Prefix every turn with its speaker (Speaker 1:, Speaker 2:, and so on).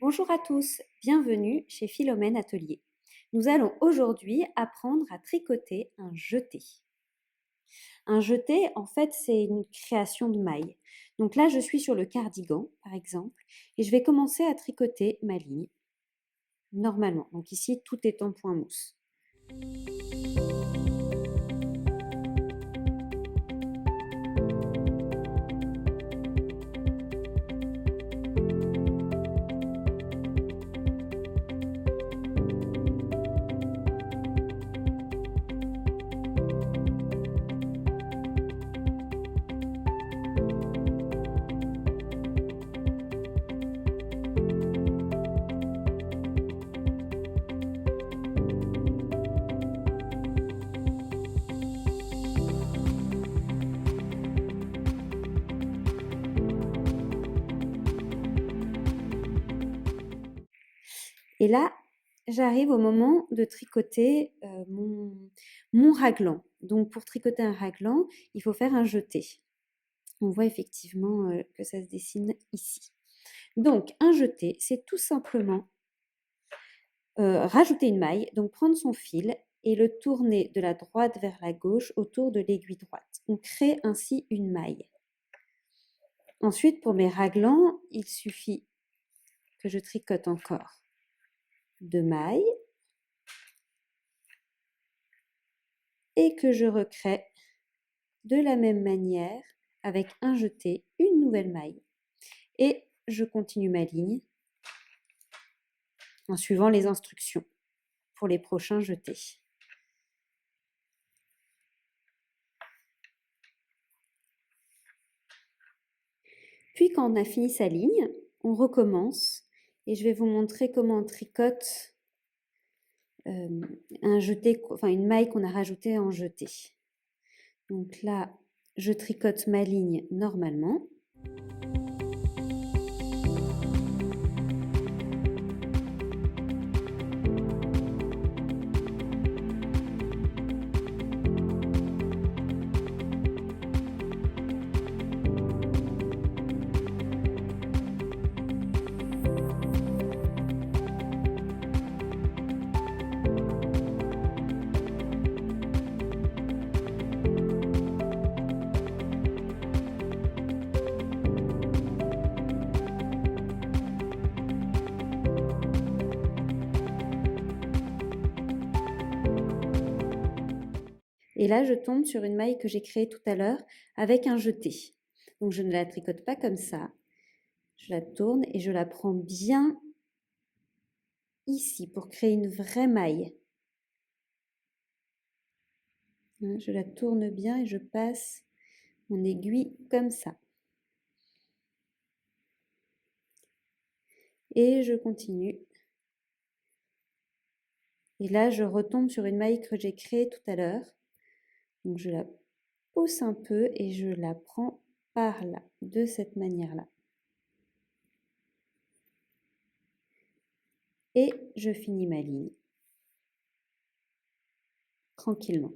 Speaker 1: Bonjour à tous, bienvenue chez Philomène Atelier. Nous allons aujourd'hui apprendre à tricoter un jeté. Un jeté, en fait, c'est une création de mailles. Donc là, je suis sur le cardigan, par exemple, et je vais commencer à tricoter ma ligne, normalement. Donc ici, tout est en point mousse. Et là, j'arrive au moment de tricoter mon raglan. Donc pour tricoter un raglan, il faut faire un jeté. On voit effectivement que ça se dessine ici. Donc un jeté, c'est tout simplement rajouter une maille, donc prendre son fil et le tourner de la droite vers la gauche autour de l'aiguille droite. On crée ainsi une maille. Ensuite, pour mes raglans, il suffit que je tricote encore 2 mailles et que je recrée de la même manière avec un jeté, une nouvelle maille. Et je continue ma ligne en suivant les instructions pour les prochains jetés. Puis quand on a fini sa ligne, on recommence et je vais vous montrer comment on tricote un jeté, enfin une maille qu'on a rajoutée en jeté. Donc là, je tricote ma ligne normalement. Et là, je tombe sur une maille que j'ai créée tout à l'heure avec un jeté. Donc, je ne la tricote pas comme ça. Je la tourne et je la prends bien ici pour créer une vraie maille. Je la tourne bien et je passe mon aiguille comme ça. Et je continue. Et là, je retombe sur une maille que j'ai créée tout à l'heure. Donc, je la pousse un peu et je la prends par là, de cette manière-là. Et je finis ma ligne tranquillement.